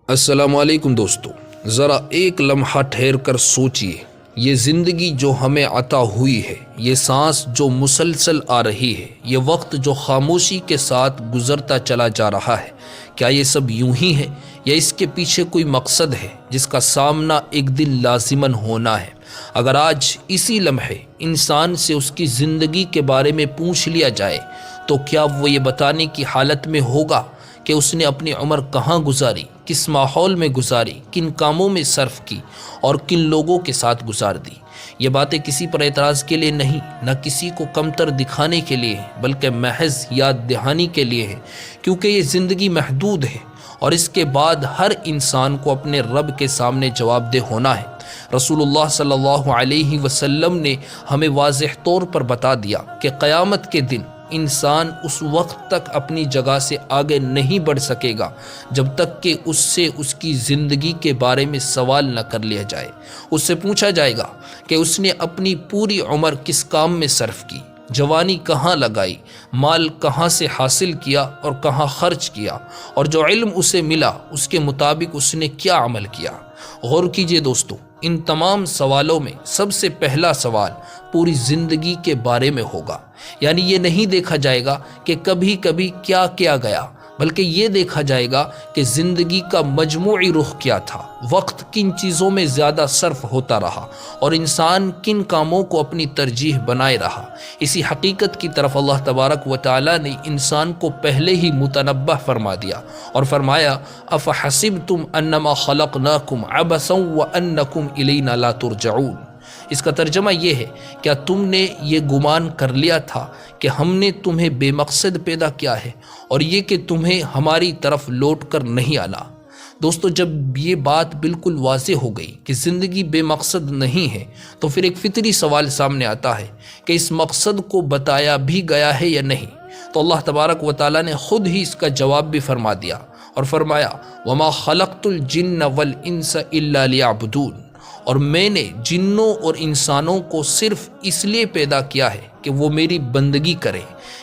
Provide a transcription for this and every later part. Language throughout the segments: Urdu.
السلام علیکم دوستو، ذرا ایک لمحہ ٹھہر کر سوچئے، یہ زندگی جو ہمیں عطا ہوئی ہے، یہ سانس جو مسلسل آ رہی ہے، یہ وقت جو خاموشی کے ساتھ گزرتا چلا جا رہا ہے، کیا یہ سب یوں ہی ہے یا اس کے پیچھے کوئی مقصد ہے جس کا سامنا ایک دن لازماً ہونا ہے؟ اگر آج اسی لمحے انسان سے اس کی زندگی کے بارے میں پوچھ لیا جائے تو کیا وہ یہ بتانے کی حالت میں ہوگا کہ اس نے اپنی عمر کہاں گزاری، کس ماحول میں گزاری، کن کاموں میں صرف کی اور کن لوگوں کے ساتھ گزار دی؟ یہ باتیں کسی پر اعتراض کے لیے نہیں، نہ کسی کو کمتر دکھانے کے لیے ہیں، بلکہ محض یاد دہانی کے لیے ہیں، کیونکہ یہ زندگی محدود ہے اور اس کے بعد ہر انسان کو اپنے رب کے سامنے جواب دہ ہونا ہے۔ رسول اللہ صلی اللہ علیہ وسلم نے ہمیں واضح طور پر بتا دیا کہ قیامت کے دن انسان اس وقت تک اپنی جگہ سے آگے نہیں بڑھ سکے گا جب تک کہ اس سے اس کی زندگی کے بارے میں سوال نہ کر لیا جائے۔ اس سے پوچھا جائے گا کہ اس نے اپنی پوری عمر کس کام میں صرف کی، جوانی کہاں لگائی، مال کہاں سے حاصل کیا اور کہاں خرچ کیا، اور جو علم اسے ملا اس کے مطابق اس نے کیا عمل کیا۔ غور کیجئے دوستو، ان تمام سوالوں میں سب سے پہلا سوال پوری زندگی کے بارے میں ہوگا، یعنی یہ نہیں دیکھا جائے گا کہ کبھی کبھی کیا کیا گیا، بلکہ یہ دیکھا جائے گا کہ زندگی کا مجموعی رخ کیا تھا، وقت کن چیزوں میں زیادہ صرف ہوتا رہا اور انسان کن کاموں کو اپنی ترجیح بنائے رہا۔ اسی حقیقت کی طرف اللہ تبارک و تعالی نے انسان کو پہلے ہی متنبہ فرما دیا اور فرمایا افحسبتم انما خلقناکم عبثا وانکم الینا لا ترجعون۔ اس کا ترجمہ یہ ہے، کیا تم نے یہ گمان کر لیا تھا کہ ہم نے تمہیں بے مقصد پیدا کیا ہے اور یہ کہ تمہیں ہماری طرف لوٹ کر نہیں آنا؟ دوستو، جب یہ بات بالکل واضح ہو گئی کہ زندگی بے مقصد نہیں ہے تو پھر ایک فطری سوال سامنے آتا ہے کہ اس مقصد کو بتایا بھی گیا ہے یا نہیں؟ تو اللہ تبارک و تعالیٰ نے خود ہی اس کا جواب بھی فرما دیا اور فرمایا وَمَا خَلَقْتُ الْجِنَّ وَالْإِنسَ إِلَّا لِيَعْبُدُونَ، اور میں نے جنوں اور انسانوں کو صرف اس لیے پیدا کیا ہے کہ وہ میری بندگی کریں۔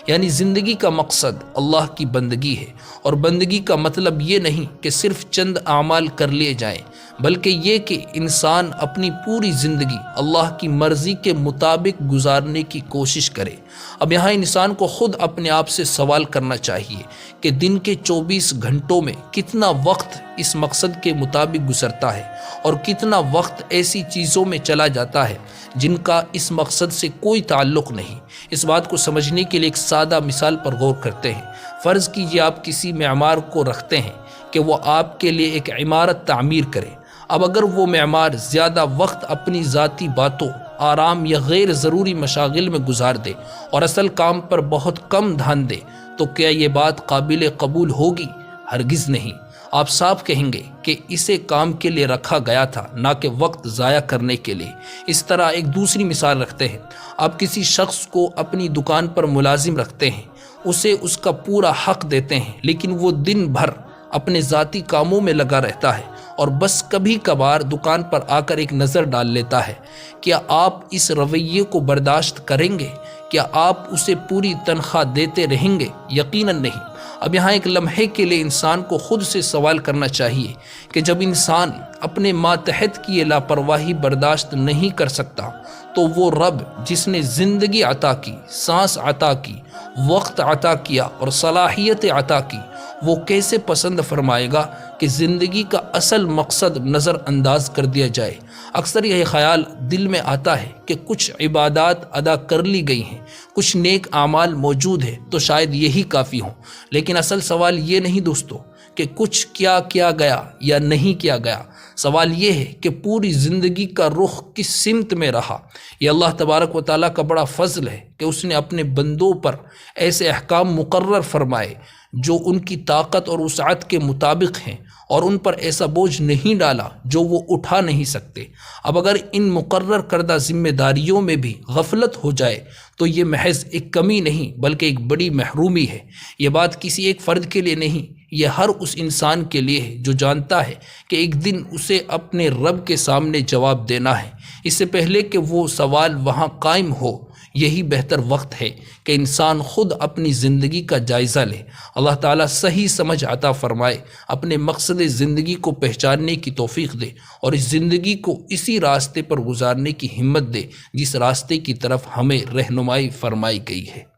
یعنی زندگی کا مقصد اللہ کی بندگی ہے، اور بندگی کا مطلب یہ نہیں کہ صرف چند اعمال کر لیے جائیں، بلکہ یہ کہ انسان اپنی پوری زندگی اللہ کی مرضی کے مطابق گزارنے کی کوشش کرے۔ اب یہاں انسان کو خود اپنے آپ سے سوال کرنا چاہیے کہ دن کے 24 گھنٹوں میں کتنا وقت اس مقصد کے مطابق گزرتا ہے اور کتنا وقت ایسی چیزوں میں چلا جاتا ہے جن کا اس مقصد سے کوئی تعلق نہیں۔ اس بات کو سمجھنے کے لیے ایک سادہ مثال پر غور کرتے ہیں۔ فرض کیجئے آپ کسی معمار کو رکھتے ہیں کہ وہ آپ کے لیے ایک عمارت تعمیر کرے۔ اب اگر وہ معمار زیادہ وقت اپنی ذاتی باتوں، آرام یا غیر ضروری مشاغل میں گزار دے اور اصل کام پر بہت کم دھیان دے تو کیا یہ بات قابل قبول ہوگی؟ ہرگز نہیں۔ آپ صاف کہیں گے کہ اسے کام کے لیے رکھا گیا تھا، نہ کہ وقت ضائع کرنے کے لیے۔ اس طرح ایک دوسری مثال رکھتے ہیں، آپ کسی شخص کو اپنی دکان پر ملازم رکھتے ہیں، اسے اس کا پورا حق دیتے ہیں، لیکن وہ دن بھر اپنے ذاتی کاموں میں لگا رہتا ہے اور بس کبھی کبھار دکان پر آ کر ایک نظر ڈال لیتا ہے۔ کیا آپ اس رویے کو برداشت کریں گے؟ کیا آپ اسے پوری تنخواہ دیتے رہیں گے؟ یقیناً نہیں۔ اب یہاں ایک لمحے کے لیے انسان کو خود سے سوال کرنا چاہیے کہ جب انسان اپنے ماتحت کی یہ لاپرواہی برداشت نہیں کر سکتا تو وہ رب جس نے زندگی عطا کی، سانس عطا کی، وقت عطا کیا اور صلاحیت عطا کی، وہ کیسے پسند فرمائے گا کہ زندگی کا اصل مقصد نظر انداز کر دیا جائے؟ اکثر یہ خیال دل میں آتا ہے کہ کچھ عبادات ادا کر لی گئی ہیں، کچھ نیک اعمال موجود ہیں تو شاید یہی کافی ہوں، لیکن اصل سوال یہ نہیں دوستو کہ کچھ کیا گیا یا نہیں کیا گیا۔ سوال یہ ہے کہ پوری زندگی کا رخ کس سمت میں رہا۔ یہ اللہ تبارک و تعالیٰ کا بڑا فضل ہے کہ اس نے اپنے بندوں پر ایسے احکام مقرر فرمائے جو ان کی طاقت اور وسعت کے مطابق ہیں، اور ان پر ایسا بوجھ نہیں ڈالا جو وہ اٹھا نہیں سکتے۔ اب اگر ان مقرر کردہ ذمہ داریوں میں بھی غفلت ہو جائے تو یہ محض ایک کمی نہیں بلکہ ایک بڑی محرومی ہے۔ یہ بات کسی ایک فرد کے لیے نہیں، یہ ہر اس انسان کے لیے ہے جو جانتا ہے کہ ایک دن اسے اپنے رب کے سامنے جواب دینا ہے۔ اس سے پہلے کہ وہ سوال وہاں قائم ہو یہی بہتر وقت ہے کہ انسان خود اپنی زندگی کا جائزہ لے۔ اللہ تعالیٰ صحیح سمجھ عطا فرمائے، اپنے مقصد زندگی کو پہچاننے کی توفیق دے اور اس زندگی کو اسی راستے پر گزارنے کی ہمت دے جس راستے کی طرف ہمیں رہنمائی فرمائی گئی ہے۔